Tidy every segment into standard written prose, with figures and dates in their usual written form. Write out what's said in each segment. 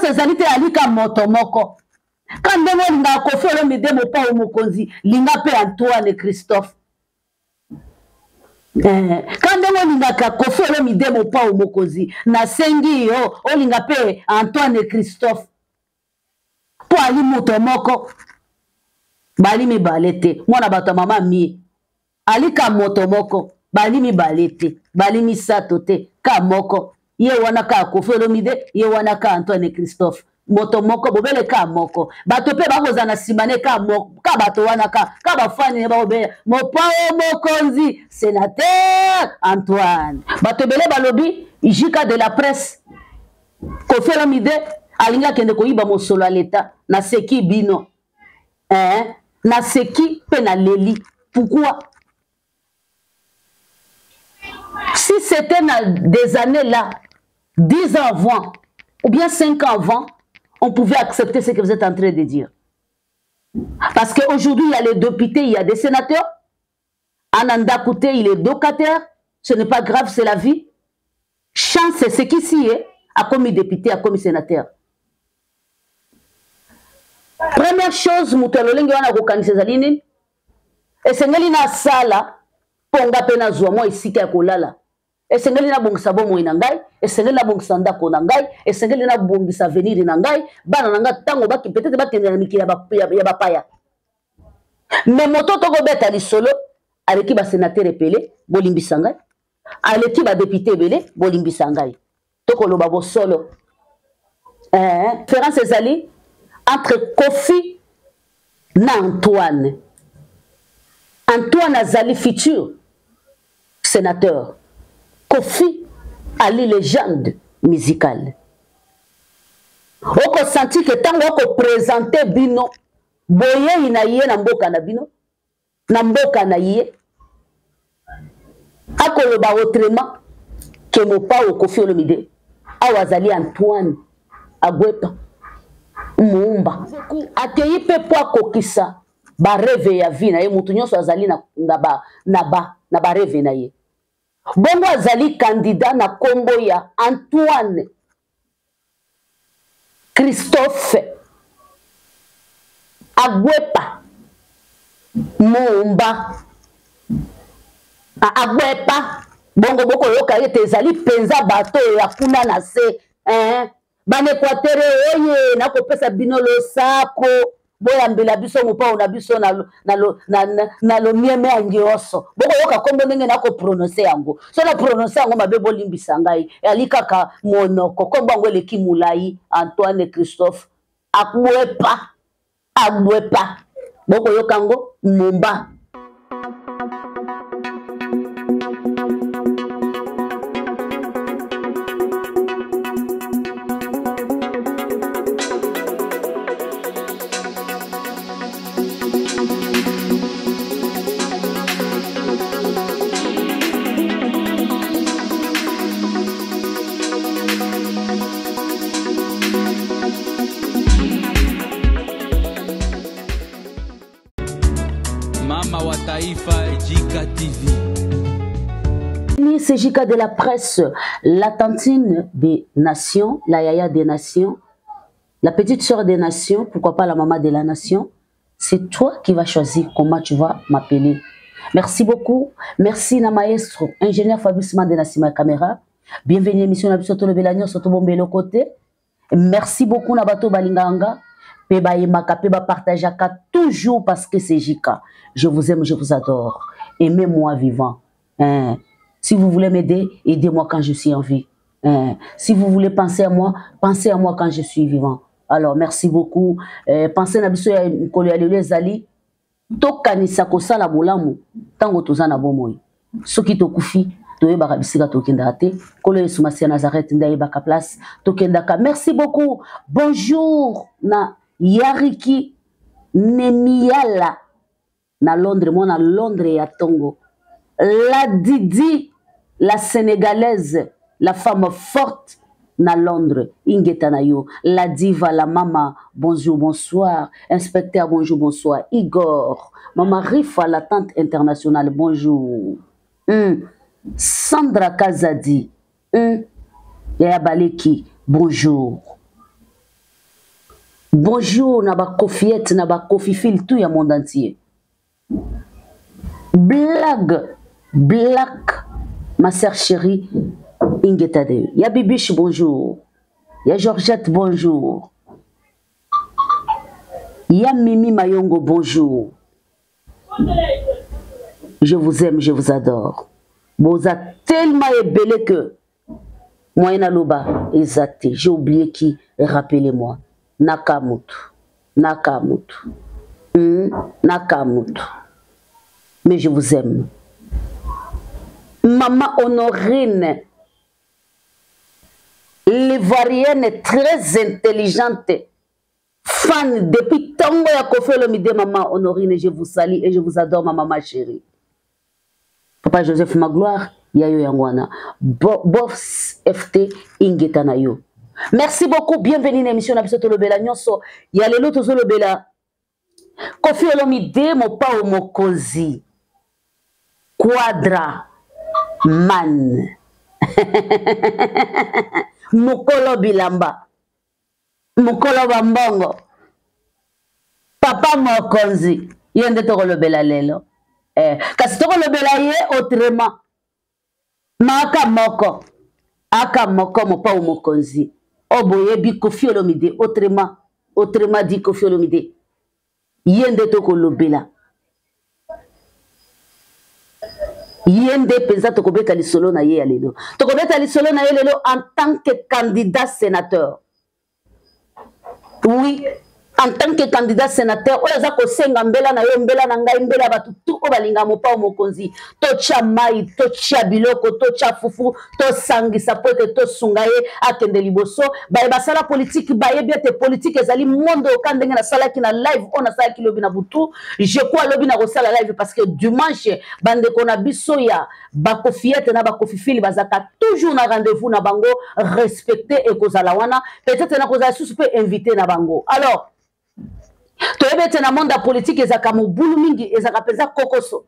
ezali te alika moto moko ka ndenge olinga Koffi Olomide mopao mokonzi linga pe Antoine Christophe ka ndenge olingaka Koffi Olomide mopao mokonzi nasengi yo olinga pe Antoine Christophe po ali moto moko bali mibale te mwana bato mama mie alika moto moko bali mibale te bali misato te ka moko ye wana ka Koffi Olomide ye wana ka Antoine Christophe moto moko bobele ka moko bato pe bakoza na simane ka moko ka bato wana ka bafani baobela mopao mokonzi sénateur Antoine bato bele balobi jika de la presse Koffi Olomide alinga kende koyiba mosolo ya leta na seki bino na seki pe na leli pourquoi si c'était des années là 10 ans avant ou bien 5 ans avant on pouvait accepter ce que vous êtes en train de dire parce qu'aujourd'hui il y a les députés il y a des sénateurs Ananda Kouté il est locataire ce n'est pas grave c'est la vie chance c'est ce qui s'y est a commis député a commis sénateur. Première chose, mutelolenge wana kokanisa zalini esengeli na sala ponga pena zwa mo isika ya kolala esengeli na bongisa bomo ina ngai esengeli na bongisa ndako na ngai esengeli na bongisa avenir na ngai bana na nga tango baki peut-être bakende na mikili ya bapaya mais moto toko beta lisolo aleki ba sénateur epele bolimbisa ngai aleki ba député ebele bolimbisa ngai toko loba bo solo différence ezali entre Koffi na Antoine. Antoine azali futur sénateur. Koffi ali légende musicale. Oko senti que tango oko présenter bino boye inaye na mboka na bino na mboka na ye akoloba autrement que mopao Koffi Olomide awazali Antoine Agwepa Muumba ateyi pe po akokisa ba rêve ya vie na ye mutu nyonso azali na ba rêve na ye bongo azali candidat na kombo ya Antoine Christophe Agwepa Muumba Agwepa bongo boko yoka yete ezali penza bato ya kuna na se bane kwatere oye na kopesa bino lo sako boya mbela biso mopao na biso na lo mieme angioso boko yoka kombo ndenge na ko prononcer yango so na prononcer yango mabe bolimbisa ngai ali kaka monoko kombo yango eleki mulai Antoine Christophe Agwepa boko yoka yango Mumba. C'est Jika de la presse, la tantine des nations, la yaya des nations, la petite sœur des nations, pourquoi pas la maman de la nation. C'est toi qui vas choisir comment tu vas m'appeler. Merci beaucoup. Merci na maestro, ingénieur Fabrice de Nassima Caméra. Bienvenue à l'émission Nabisoto le Belanio, Soto Bombelo côté. Merci beaucoup Nabato Balinganga. Peba Yemaka, Peba partageaka toujours parce que c'est Jika. Je vous aime, je vous adore. Aimez-moi vivant. Si vous voulez m'aider, aidez-moi quand je suis en vie. Si vous voulez penser à moi quand je suis vivant. Alors, merci beaucoup. Pensez à biso ya nkolo ya lelo ezali tokanisa kosala bolamu tango tozana bomoi. Soki tokufi toyebaka bisika tokendaka te. Kolo Yesu Masiya Nazareth ndayebaka place tokendaka. Merci beaucoup. Bonjour na Yariki Nemiala na Londres, moi na Londres ya Tongo. La Didi, la Sénégalaise, la femme forte na Londres, Ingetanayo, la diva, la maman, bonjour, bonsoir, inspecteur, bonjour, bonsoir, Igor, maman Rifa, la tante internationale, bonjour, Sandra Kazadi, Yaya Baleki, bonjour, Bonjour, Naba Kofiette, Naba Kofifil, tout le monde entier. Blague, black, ma sœur chérie, Ingetade. Ya Bibiche, bonjour. Ya Georgette, bonjour. Ya Mimi Mayongo, bonjour. Je vous aime, je vous adore. Vous êtes tellement ébellé que Moyena Loba, exact. J'ai oublié qui, rappelez-moi. Nakamutu. Nakamutu. Nakamutu. Mais je vous aime. Maman Honorine, l'Ivoirienne très intelligente, fan depuis Tango ya Koffi Olomide, maman Honorine, je vous salue et je vous adore, ma maman chérie. Papa Joseph Magloire, Yayo Yangwana, Boss FT Ingetana yo. Merci beaucoup, bienvenue dans l'émission Nabiso Tolobela Nyonso. Yalelo Tozolobela. Koffi Olomide, mon pa o mokozi. Quadra man. Mukolo bilamba. Mukolo bambongo. Papa mokonzi. Yende tolobela lelo. Kasi tolobela ye autrement. Maka moko. Aka moko mo pa o mokonzi. Oboye bi Koffi Olomide autrement. Autrement dit Koffi Olomide. Yende tolobela. Yende pensa tokobeta lisolo na ye ya lelo. Tokobeta lisolo na ye lelo en tant que candidat sénateur. Oui, en tant que candidat sénateur, oyo za kosenga mbela na yo, mbela na ngai, mbela batu tu o balinga mopa o mokonzi. To tia mai, to tia biloko, to tia fufu, to sangisa pote, to sungaye akende liboso. Baye basala politique, baye biete politique ezali mondo okandenge na sala ki na live, on a sala ki lobi na butu. Je crois lobi na kosala live parce que dimanche bande kona biso ya bakofiete na bakofifili bazaka toujours na rendez-vous na bango respecter et kozala wana. Peut-être na kozala sous peut inviter na bango. Alors toyebete na monde politique ezaka mobulu mingi ezaka penza kokoso.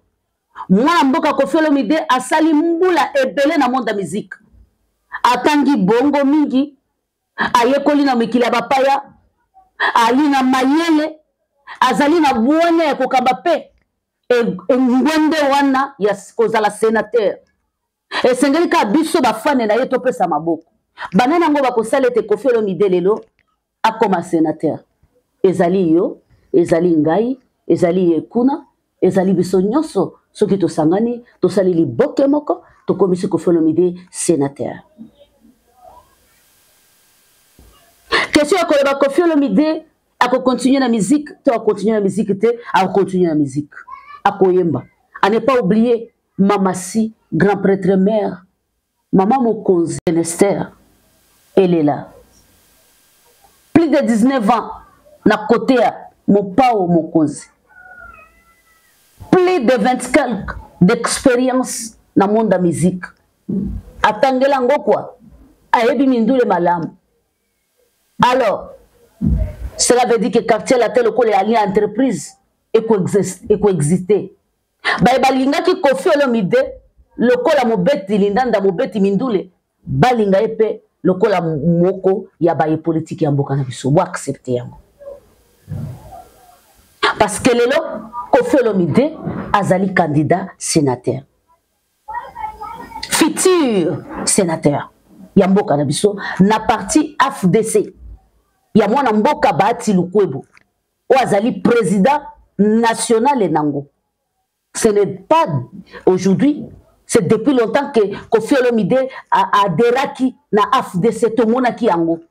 Mwana mboka Koffi Olomide asali mbula ebele na monde musique. Atangi bongo mingi, ayekoli na mikili ya bapaya, ali na mayele, azali na buone ya kokamba pe ngwende wana ya kozala sénateur. Esengeli ka biso bafane na ye topesa maboko. Banana ngo bakosala ete Koffi Olomide lelo akoma sénateur. Ezali yo, ezali ngai, ezali ekuna, ezali biso nyonso, soki tosangani, tosali liboke moko, tokomisi Koffi Olomide sénateur. Question ya koleba Koffi Olomide ako continuer na musique, to continuer na musique te, ako continuer na musique. Ako yemba. À ne pas oublier Mama Si, grand prêtre mère, Maman Mokonzi Esther, elle est là. Plus de 19 ans, na côté mon pao Mokonzi. Plus de 24 d'expérience dans le monde de la musique. Atangela ngo quoi? Ayebi mindule malamu. Alors, cela veut dire que quartier la telle ko les entreprise et coexister. Balinga ki Koffi Olomide lokola mobeti lindanda mobeti mindule balinga epe lokola moko ya baye politique ya mboka na biso bo accepter yango. Parce que lelo Koffi Olomide azali candidat sénateur. Futur sénateur ya mboka na biso na parti AFDC. Ya mwana mboka Bahati Lukwebo o azali président national nango. Ce n'est pas aujourd'hui, c'est depuis longtemps que Koffi Olomide a adhéré na AFDC to monaki yango.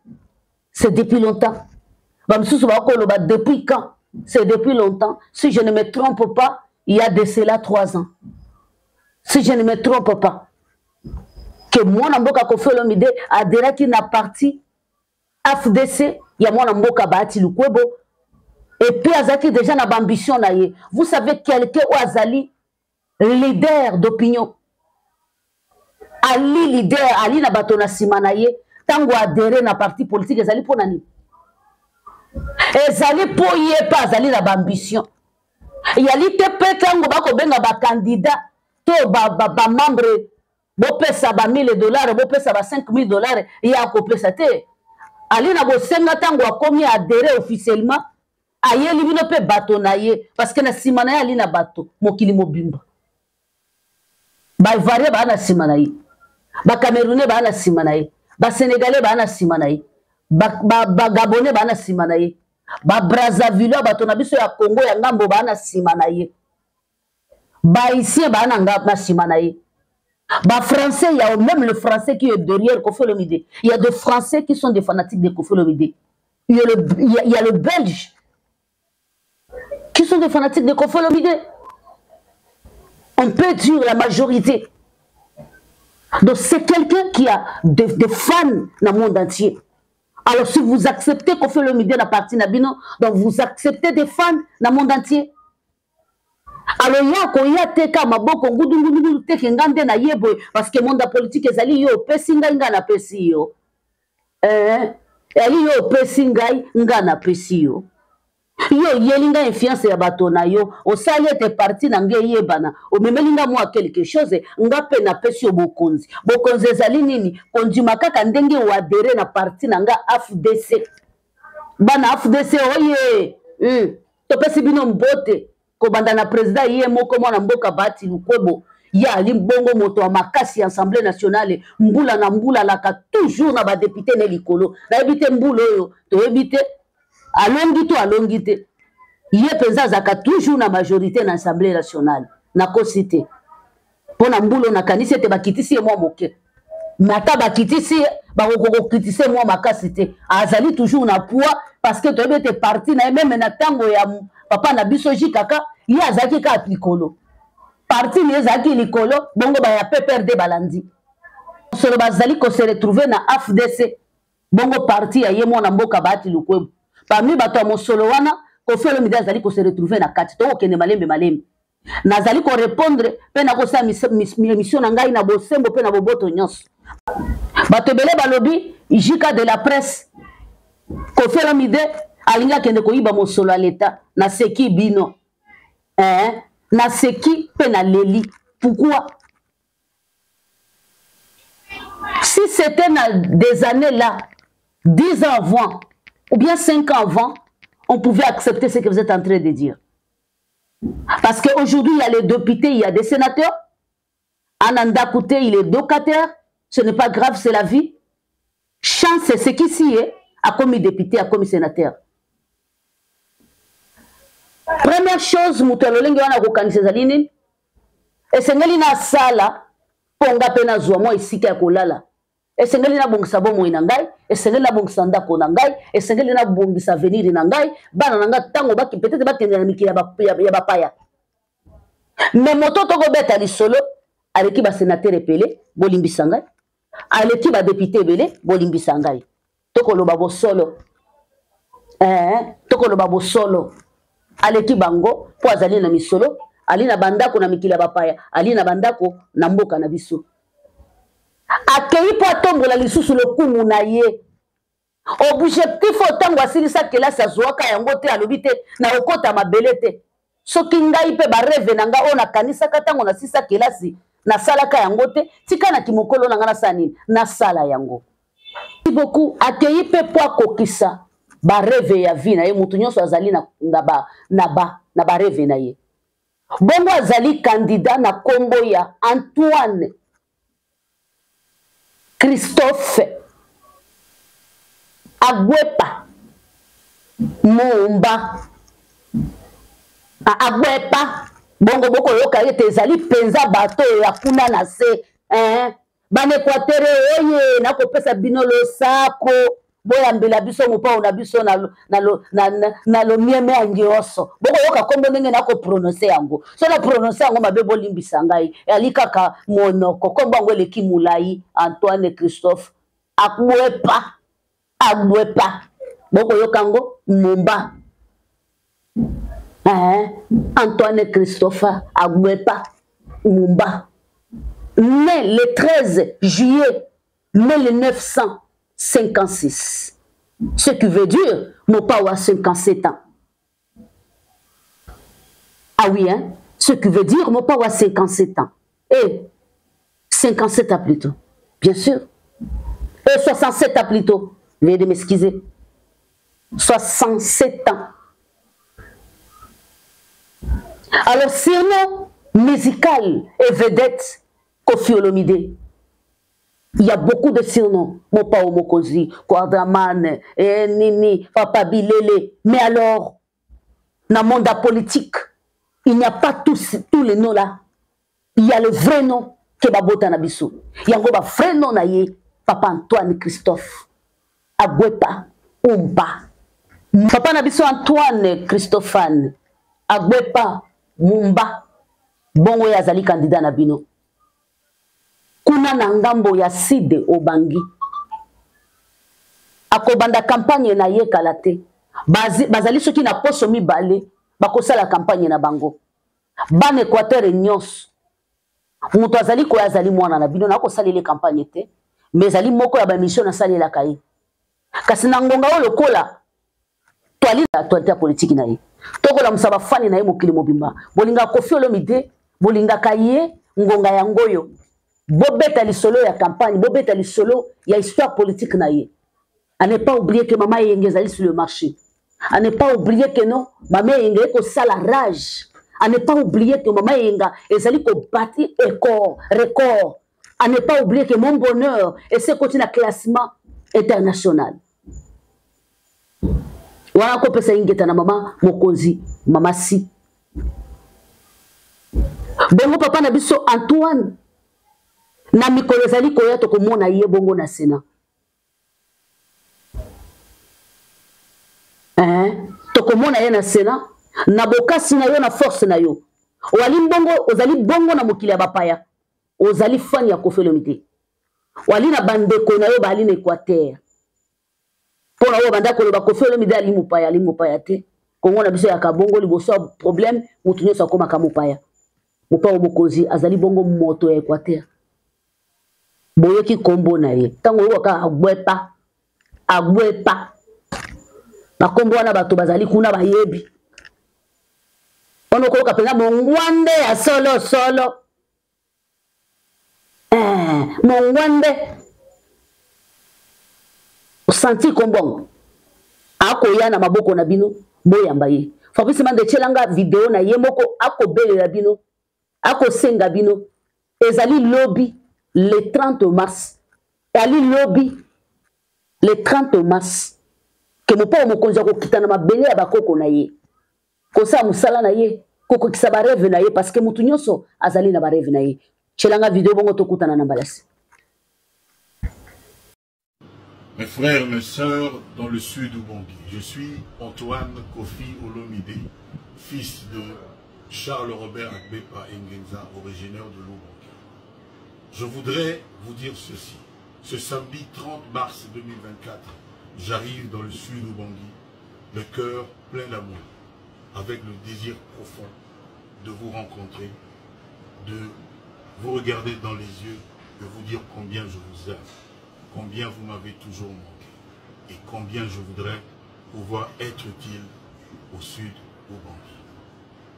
C'est depuis longtemps. Depuis quand? C'est depuis longtemps. Si je ne me trompe pas, il y a de cela 3 ans. Si je ne me trompe pas, que mon amboka Koffi Olomide a adhéré na parti AFDC, il y a mon amboka Bahati Lukwebo. Et puis azaki déjà na ambition na ye. Vous savez quelqu'un ou azali leader d'opinion. Ali leader, ali na bato na sima na ye, tango adhéré na parti politique ezali po nani. Ezali po ye pa azali na ambition. Yali te pe tango bako benga ba candidat to ba membre bo pesa ba $1000, bo pesa ba $5000, ya ko pesa te. ali na bosenga tango akomi adhéré officiellement ayeli bino pe bato na ye parce que na sima na ye ali na bato mokili mobimba baivoirien baa na sima na ye bacamerounais baa na sima na ye basénégalais baa na sima na ye bagabonais baa na sima na ye babrazzaville bato na biso ya congo ya ngambo baa na sima na ye bahaïtien baa na sima na ye français, il y a même le français qui est derrière Koffi Olomide. Il y a des Français qui sont des fanatiques de Koffi Olomide. Il y a le Belge qui sont des fanatiques de Koffi Olomide. On peut dire la majorité. Donc c'est quelqu'un qui a des fans dans le monde entier. Alors si vous acceptez Koffi Olomide la partie Nabino, donc vous acceptez des fans dans le monde entier. Alors yako yateka maboko ngudu teke ngande na yebo parce que monde politique ezali yo pesi ngai nga na pesi yo ali yo pesi ngai nga na pesi yo yo yelinga influence ya bato na yo osali ete parti na ngai yebana omemelinga mwa quelque chose nga pe na pesi yo bokonzi ezali nini kondima kaka ndenge wadere na parti na nga AFDC bana AFDC oye to pesi bino mbote kobanda na président ye moko mwana mboka Bahati Lukwebo ya ali bongo moto wa makasi Assemblée nationale mbula na mbula laka toujours na ba député ne likolo na ebite mbula oyo to ebite alongi te ye penza zaka toujours na majorité na Assemblée nationale na kosite pona mbula na kanisi te bakitisi ye mwa moke mata bakitisi bakoko kritise mwa makasi te azali toujours na poids parce que to ebite parti na même na tango ya papa na biso jikaka ye azaki ka likolo parti ni ezaki likolo bongo ba ya PPRD balandi solo bazali ko se retrouver na AFDC bongo parti ya ye mwana mboka Bahati Lukwebo parmi bato ya mosolo wana Koffi Olomide azali ko se retrouver na kati to okende malembe nazali ko répondre pe na ko sa mission na ngai na bosembo pe na boboto nyonso bato bele balobi jika de la presse Koffi Olomide alinga kende ko yiba mosolo l'État na seki bino na seki pe na leli. Pourquoi? Si c'était des années là 10 ans avant ou bien 5 ans avant, on pouvait accepter ce que vous êtes en train de dire. Parce qu'aujourd'hui, il y a les députés, il y a des sénateurs. Ananda Kouté, il est locataire. Ce n'est pas grave, c'est la vie. Chance, c'est ce qui s'y est, a commis député, a commis sénateur. Première chose, Moutalolengi wana kokanisa zalini. Esengeli na sala, ponga pena zwa mo isika ya kolala. Esengeli na bongisa bomo inangai, esengeli na bongisa ndako nangai, esengeli na bongisa avenir nangai, bana nanga tango baki peut-être bakende na mikili ya bapaya. Mais moto toko beta li solo, aleki ba sénateur epele, bolimbisa ngai. Aleki ba député belé, bolimbisa ngai. Toko loba bo solo. Toko loba bo solo. Aleki bango po azali na misolo, ali na bandako na mikili ya bapaya, ali na bandako na mboka na biso. Akei po atombola lisusu lokumu na ye. Objectif otango asilisa kelasi azwaka yango te alobi te na okota mabele te. Soki ngai pe bareve na nga ona kanisaka tango na sisa kelasi na salaka yango te, tika na kimokolo na nga na sani na sala yango. Beaucoup akei pe po akokisa ba reve ya vie na ye mutu nyonso azali na ba reve na ye. Bongo azali candidat na kombo ya Antoine Christophe Agwepa Mumba Agwepa bongo boko yoka yete ezali penza bato ya kuna na se bane kwatere oye na kopesa bino lo sako boya mbela biso mopa ona biso na lo mieme angioso boko yoka kombo ndenge na ko prononcer yango so na prononcer yango mabe bolimbisa ngai ali kaka monoko kombo yango leki mulai Antoine Christophe Agwepa boko yoka ngo Mumba Antoine Christophe Agwepa Mumba né le 13 juillet 1956. Ce qui veut dire Mopawa 57 ans. Ah oui, hein? Ce qui veut dire Mopawa 57 ans. Et 57 ans plutôt, bien sûr. Et 67 ans plutôt. Veuillez de m'excuser. 67 ans. Alors, surnom musical et vedette, Koffi Olomide. Il y a beaucoup de surnoms. Mopao Mokozi, Kouadraman, Nini, Papa Bilele. Mais alors, dans le monde politique, il n'y a pas tous les noms là. Il y a le vrai nom que Babota Nabiso. Il y a un vrai nom là, Papa Antoine Christophe. Agwepa, Umba. Papa Nabiso Antoine Christophane. Agwepa, Mumba. Bongo ya zali candidat Nabino. Kuna na ngambo ya Side Obangi. Akobanda campagne na ye kalate. Bazali soki na poso mibale. Bakosa la campagne na bango. Ban Équateur nyos. Muto azali ko azali mwana na bino na ko salele campagne te. Mais azali moko ya ba mission na salela kai. Kasi na ngonga o lokola. Toali la actualité politique na ye. Toko la musaba fani na ye mokili mobimba. Bolinga Koffi Olomide, bolinga kaye ngonga ya ngoyo. Bobeta li solo ya campagne, bobeta li solo ya histoire politique na ye. À ne pas oublier que maman yenge zali sur le marché. À ne pas oublier que non, maman yenge ko sala rage. À ne pas oublier que maman yenga ezali ko bâtir record. À ne pas oublier que mon bonheur et ce continue à classement international. Wana ko pesa ingeta na mama Mokonzi, mama si. Bongo papa na biso Antoine na mikolo ezali koya to komona ye bongo na Sénat. To komona ye na Sénat na bokasi na yo na force na yo. Wali bongo ozali bongo na mokili ya bapaya. Ozali fani ya Koffi Olomide. Wali na bandeko na yo bali na Équateur. Pour la banda ko ba Koffi Olomide ali mupaya te. Kongo na biso ya kabongo liboso problème mutunyo sa koma kamupaya. Mupa Mokonzi azali bongo moto ya Équateur. Boyoki kombo na ye. Tango yo ka agwepa. Ba kombo wana bato bazali kuna bayebi. Ono ko ka pena mongwande ya solo. Mongwande. Santi kombong. Ako ya na maboko na bino boyamba ye. Fabrice Mande chelanga video na ye moko ako bele na bino. Ako senga bino. Ezali lobby le 30 mars. Ali lobby le 30 mars. Que mon père Mokonzi ko kitana mabele ya bakoko na ye. Kosa musala na ye. Koko kisa ba rêve na ye parce que mutu nyonso azali na ba rêve na ye. Chelanga video bongo to kutana na mbalasi. Mes frères, mes sœurs dans le sud Ubangi, je suis Antoine Koffi Olomide, fils de Charles-Robert Agbepa Engenza, originaire de l'Ubangi. Je voudrais vous dire ceci. Ce samedi 30 mars 2024, j'arrive dans le sud Ubangi, le cœur plein d'amour, avec le désir profond de vous rencontrer, de vous regarder dans les yeux, de vous dire combien je vous aime. Combien vous m'avez toujours manqué et combien je voudrais pouvoir être utile au sud Ubangi.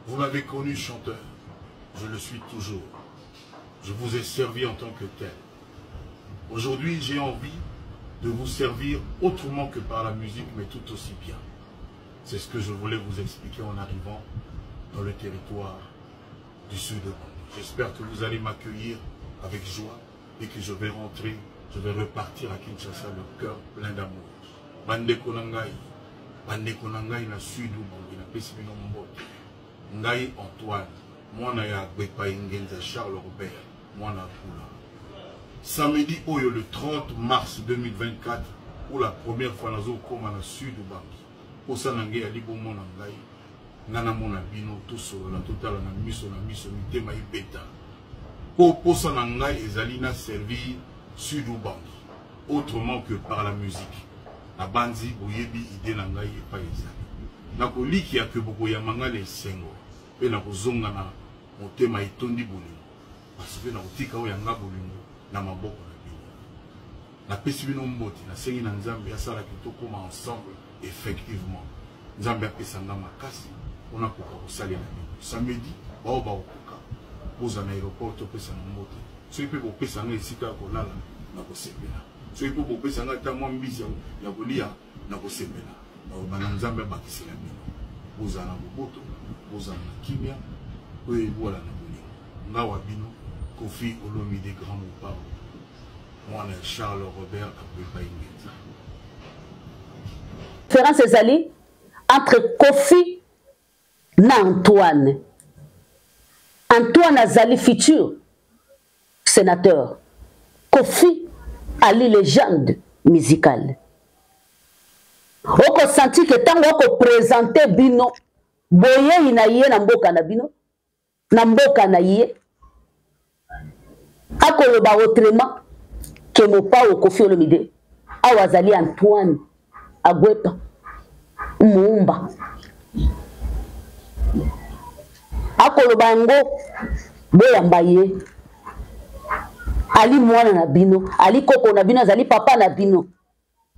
Vous m'avez connu chanteur, je le suis toujours. Je vous ai servi en tant que tel. Aujourd'hui, j'ai envie de vous servir autrement que par la musique, mais tout aussi bien. C'est ce que je voulais vous expliquer en arrivant dans le territoire du sud Ubangi. J'espère que vous allez m'accueillir avec joie et que je vais rentrer. Je vais repartir à Kinshasa, le cœur plein d'amour. Bande Konangai na sud Ubangi, na Pessimino Mbote. Ngai Antoine, Mwana ya Agbepa Engenza Charles Robert, Mwana Kula. Samedi Oyo, le 30 mars 2024, pour la première fois, nazo koma na sud Ubangi. Posa nangai alibo mona ngai, nana mona bino, tout solo, la totale na miso, mitema ibeta. Posa nangai ezalina servir sud Ubangi, autrement que par la musique. Na banzi boyebi ide na ngai epa ezali. Na koliki ya ke boko ya mangale esengo. Pe na kozonga na motema etondi bolingo. Parce que na kotika oyo yanga bolingo na maboko na bino. Na pesi bino mboti na sengi na Nzambe asala kitoko ma ensemble effectivement. Nzambe apesa nga makasi ona koka kosalela bino. Samedi bao okoka. Poza na aéroport to pesa na mboti. Ce qui peut vous faire esika kolala na kosepela. soki mpo bopesanga ata mwa mbisi ya kolia na kosepela bana nzambe abakisela bino bozala na boboto bozala na kimia oyo ebola na bolingo ngawa bino Kofi Olomide Grand Mopao mwana Charles Robert Akwepa Ingenza. Différence ezali entre Kofi na Antoine. Antoine azali futur sénateur. Kofi ali légende musicale. Oko senti que tango oko présenter bino boye ina ye na mboka na bino na mboka na ye akoloba autrement que Mopao Kofi Olomide awa azali Antoine Akwepa Muumba akoloba yango boyamba ye ali mwana na bino ali koko na bino azali papa na bino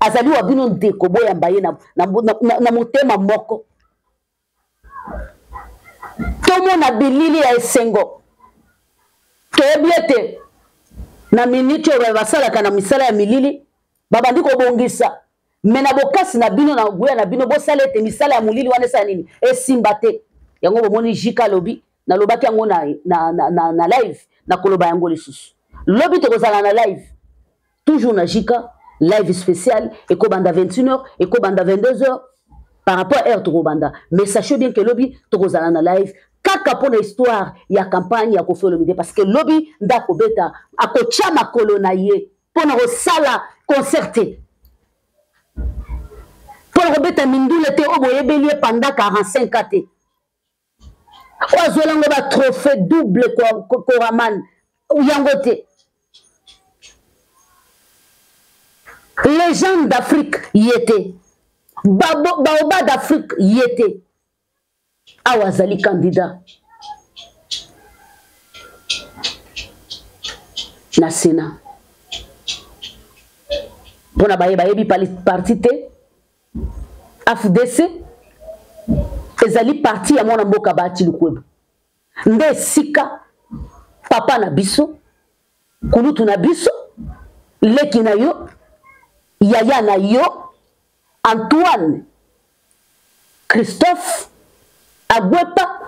azali wa bino ndeko boyamba ye na motema moko tomona bilili ya esengo toyebi ete na miniti oyo basalaka na misala ya milili babandi kobongisa me na bokasi na bino na guya na bino bosala ete misala ya molili wana esala nini esimba te yango bomoni jika lobi nalobaki yango na live nakoloba yango lisusu lobi tokozala na live toujours na jika live spécial ekobanda 21h ekobanda 22h par rapport à heure tokobanda mais sachez bien que lobi tokozala na live kaka pona histoire ya campagne ya Kofi Olomide parce que lobi ndako beta akotia makolo na ye pona kosala concerté pona kobeta mindule te oboyebelie pendant 45 ans te oazolango ba trophée double Koraman yango te légende d'Afrique y était baoba d'Afrique y était awazali candidat na Sénat pona bayebi parti te AFDC ezali parti ya mwana mboka bati lukwebo nde sika papa na biso kulutu na biso leki na yo yaya na yo Antoine Christophe Akwepa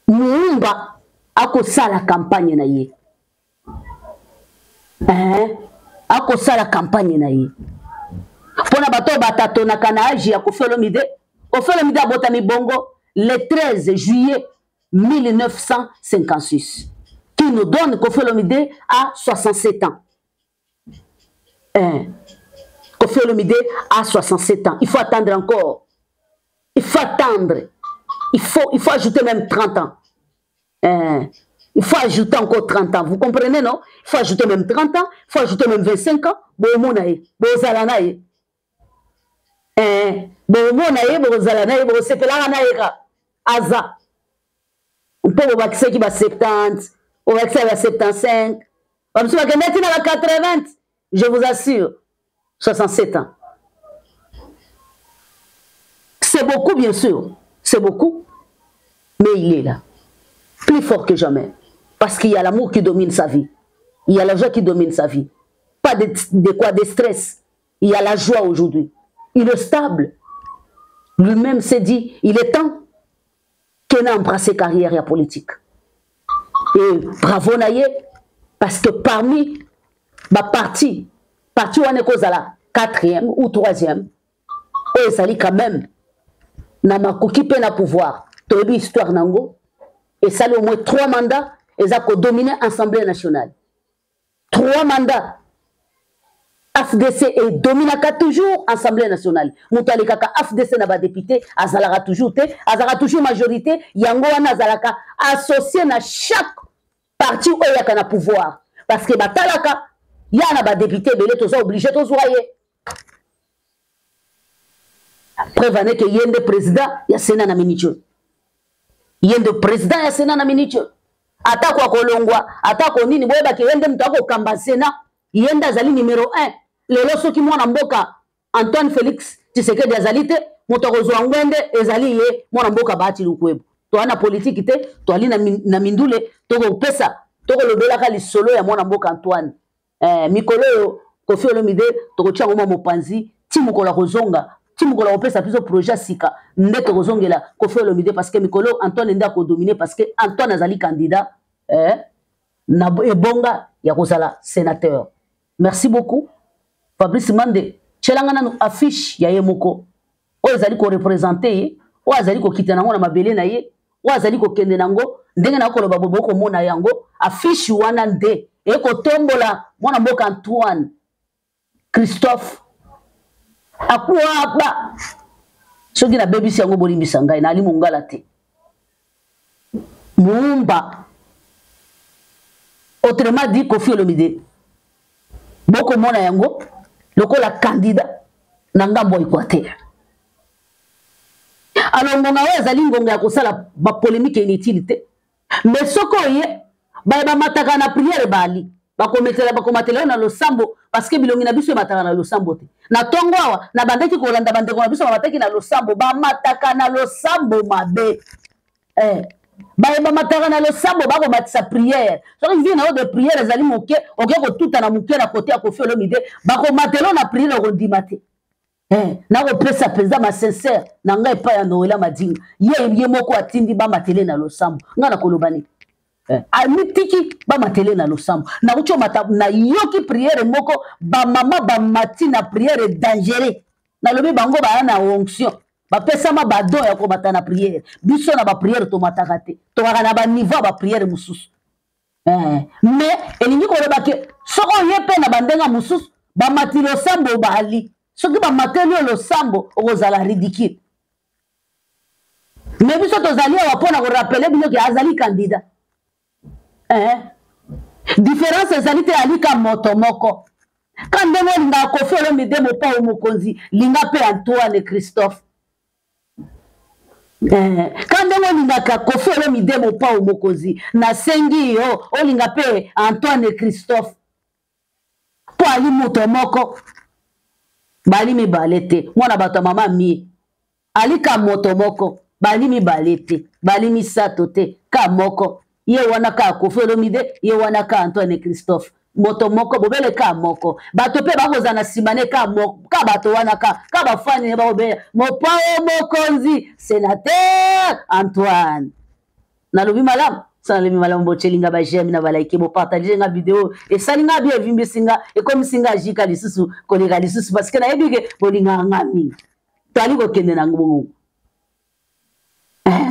Muumba akosala campagne na ye akosala campagne na ye pona bato batatonaka na agi ya Kofi Olomide Kofi Olomide abotami bongo le 13 juillet 1956 qui nous donne Kofi Olomide à 67 ans. Kofi Olomide à 67 ans. Il faut attendre encore. Il faut attendre. Il faut ajouter même 30 ans. Il faut ajouter encore 30 ans. Vous comprenez, non? Il faut ajouter même 30 ans. Il faut ajouter même 25 ans. Bomonaye, bozalanaye. Bomonaye, bozalanaye, bozepelanaye. Aza. On peut voir qui va 70, on va 75. On peut voir qui va 80. Je vous assure, 67 ans. C'est beaucoup, bien sûr. C'est beaucoup. Mais il est là. Plus fort que jamais. Parce qu'il y a l'amour qui domine sa vie. Il y a la joie qui domine sa vie. Pas de quoi de stress. Il y a la joie aujourd'hui. Il est stable. Lui-même s'est dit, il est temps qu'il a embrassé carrière et politique. Et bravo Naye, parce que parmi ma partie où on est la 4e ou 3e, et ça dit quand même, na ma occupé na pouvoir, tu as vu histoire nango, et ça au moins 3 mandats, et ça a dominé l'Assemblée nationale. 3 mandats. AFDC et dominaka toujours Assemblée nationale. Moutaleka AFDC n'a pas député, Azalara toujours majorité, Yango Azalaka associé na chaque parti où il y a un pouvoir. Parce que Batalaka, il y a un député, mais il est obligé de soigner. Prévenez que il y a un président, il y a Sénat na miniture. Il y a un président, il y a Sénat na miniture. Attaque à Kolongwa, attaque au Nini, il y a un Mtako Kamba Sénat, il y a un Zali numéro 1. Lelo soki mwana mboka Antoine Félix Tshisekedi azali te moto kozwa ngwende ezali ye mwana mboka bati lukwebo to ana politique te to ali na mindule to ko pesa to ko lobelaka lisolo ya mwana mboka Antoine mikolo Kofi Olomide tokotia ngoma mopanzi ti mukola kozonga ti mukola kopesa biso projet sika nde tokozongela Kofi Olomide parce que mikolo Antoine nde akodomine parce que Antoine azali candidat na ebonga ya kozala sénateur. Merci beaucoup Fabrice Mande tchelanga nanu affiche ya ye moko oyo ezali ko représenter ye oyo azali kokita nango na mabele na ye oyo azali kokende nango ndenge na koloba bobo komona yango affiche wana nde ekotombola mwana mboka Antoine Christophe akwaba soki na bebisi yango bolimbisa ngai na ali mongala te Mumba autrement dit Kofi Olomide boko mona yango lokola candidat na ngambo Équateur. Alors ngonga oyo ezali ngonga ya kosala ba polémique inutile te mais soko ye ba mataka na prière bali bakomatela na losambo parce que bilongi na biso mataka na losambo te na tongo awa na bandeki kolanda bandeko na biso mataki na losambo ba mataka na losambo mabe ba mataka na losambo bako matisa prière soki vi na de prière ezali moke oke ko tuta na moke na côté ya Kofi Olomide bako matelo na prière ko dimate na ko pesa pesa ma sincère na ngai pa ya Noela Madinga ye moko atindi ba matele na losambo ngana kolobani amitiki ba matele na losambo na kucho mata na yoki prière moko ba mama ba mati na prière dangereux na lobi bango ba na onction ba pesa ma ba don ya ko mata na prière biso na ba prière to mataka te to na ba niveau ba prière mususu mais elingi ko loba ke soko yepe na bandenga mususu ba mati losambo ba ali soki ba matele losambo okozala ridicule mais biso tozali wa pona ko rappeler bino ki azali candidat différence ezali te alika moto moko quand ndenge linga Kofi Olomide mopa mokonzi linga pe Antoine Christophe quand ndenge linga Kofi Olomide mopa mokonzi na sengi yo olinga pe Antoine Christophe po ali moto moko bali mibale te mwana bato mama mi alika moto moko bali mibale te bali misato te ka moko ye wana ka Kofi Olomide ye wana ka Antoine Christophe moto moko bobele ka moko bato pe bakozana simane ka moko ka bato wana ka bafani ne babele mopao mokonzi sénateur Antoine na lobi malam sana lobi malam bochelinga ba j'aime na balaike bo partager nga vidéo et salinga bien vimbi singa et comme singa jika lisusu kolega lisusu parce que na yebike bolinga ngami tali ko kende na ngobongo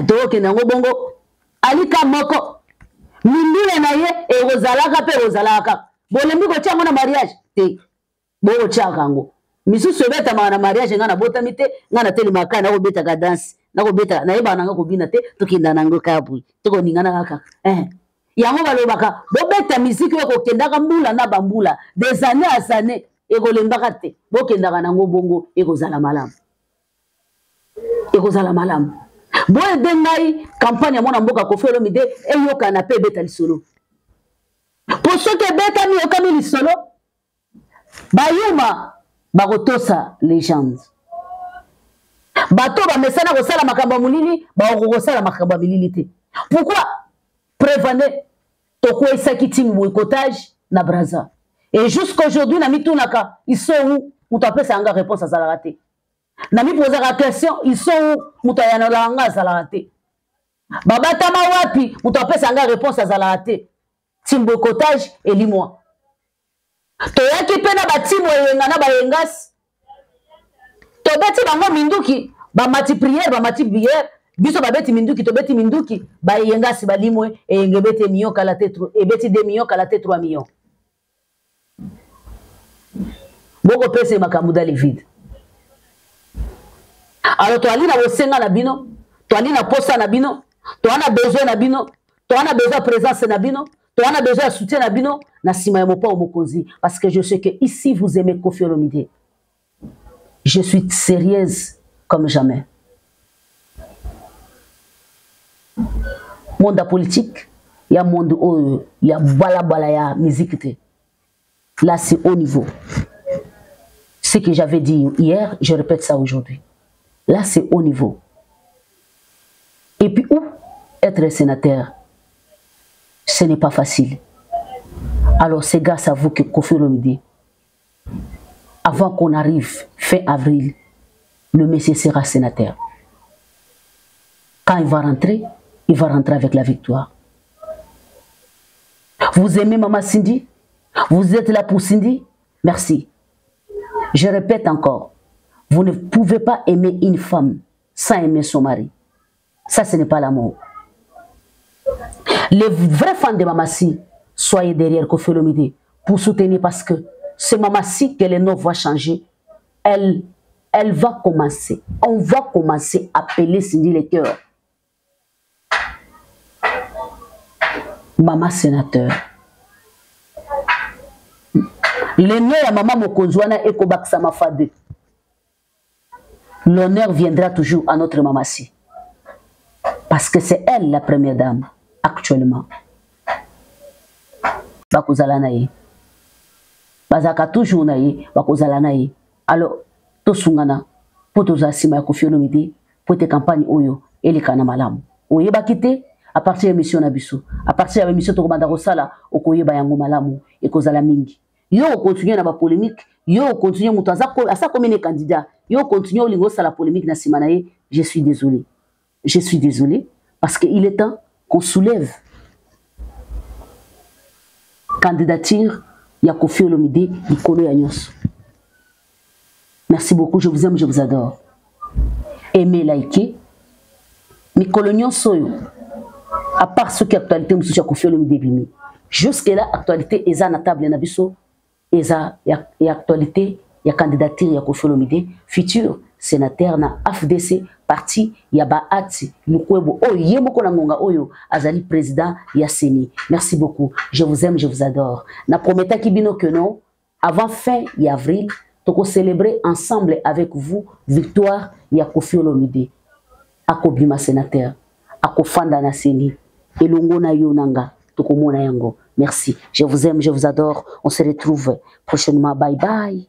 to kende na ngobongo alika moko mindile na ye ekozalaka pe ozalaka bolembi ko tiango na mariage te bo tiaka ngo misusu beta na mariage ngana botami te ngana telimaka na ko beta ka dance na ko beta na yeba nanga ko bina te tokinda nango kabu toko ningana kaka yango balobaka bo beta musique ko kendaka mbula na bambula des années à années ekolembaka te bo kendaka nango bongo ekozala malamu boye dengai campagne mona mboka Kofi Olomide eyoka na pe beta lisolo pour ceux qui beta mi okami lisolo bayuma bakotosa légende bato ba mesana ko sala makamba mulili ba ko sala makamba milili te pourquoi prévenez toko esaki tim boycottage na Brazza et jusqu'aujourd'hui na mitunaka ils sont où muto apesa anga réponse à ça raté na mi poser la question ils sont où muto yana langa za raté babata ma wapi muto apesa anga réponse à ça raté tim boycottage et limoi to yaki pena ba timo yenga na ba yengas to beti bango minduki ba mati prière biso ba beti minduki to beti minduki ba yengasi ba limwe e yengebete million kala tetro e beti 2 millions kala te 3 millions boko pese makamuda li vide alors to ali na bosenga na bino to ali na posa na bino to ana besoin na bino to ana besoin présence na bino to ana besoin soutien na bino na sima ya mopa omokonzi parce que je sais que ici vous aimez Kofi Olomide. Je suis sérieuse comme jamais. Monde politique, il y a monde il y a bala ya musique. Là c'est haut niveau. Ce que j'avais dit hier, je répète ça aujourd'hui. Là c'est haut niveau. Et puis où être sénateur, ce n'est pas facile. Alors c'est grâce à vous que Kofi Olomide Avant qu'on arrive fin avril, le monsieur sera sénateur. Quand il va rentrer avec la victoire. Vous aimez Maman Cindy? Vous êtes là pour Cindy? Merci. Je répète encore, vous ne pouvez pas aimer une femme sans aimer son mari. Ça, ce n'est pas l'amour. Les vrais fans de Mamassi, soyez derrière Koffi Olomide pour soutenir, parce que c'est Mamassi que le nom va changer. Elle va commencer. On va commencer à appeler Cindy le cœur. Maman sénateur. Le nom de Maman Mokonzouana et Kobak Samafade. L'honneur viendra toujours à notre Mamassi. Parce que c'est elle la première dame, actuellement. Bakozalanaye. Bazaka toujours naye, bakozalanaye. Alors, tosungana, potoza sima Koffi Olomide, pote campagne oyo, elikana malamu. Oye bakite, à partir de mission nabiso, à partir de mission tokomanda kosala, okoye bayango malamu, ekozala mingi. Yo continue na ba polémique, yo continue muto asa komene candidat, yo continue olingo sala polémique na sima naye, je suis désolé. Je suis désolé parce qu'il est temps qu'on soulève candidature ya Koffi Olomide Nikolo ya Nyonso. Merci beaucoup, je vous aime, je vous adore. Aimez, likez. Nikolo Nyonso, à part ce qui est actualité, monsieur Koffi Olomide Bimi. Jusque-là, actualité est à la table, nabiso, et actualité, il y a candidature ya Koffi Olomide, futur sénateur na AFDC, parti ya Baati, Lukwebo, oh, yemoko na ngonga oyo, azali président ya Seni. Merci beaucoup, je vous aime, je vous adore. Na prometa kibino que non, avant fin avril, toko célébrer ensemble avec vous victoire ya Koffi Olomide. Akobima sénateur, akofanda na Seni, elongo na yonanga, toko mona yango. Merci, je vous aime, je vous adore. On se retrouve prochainement. Bye bye.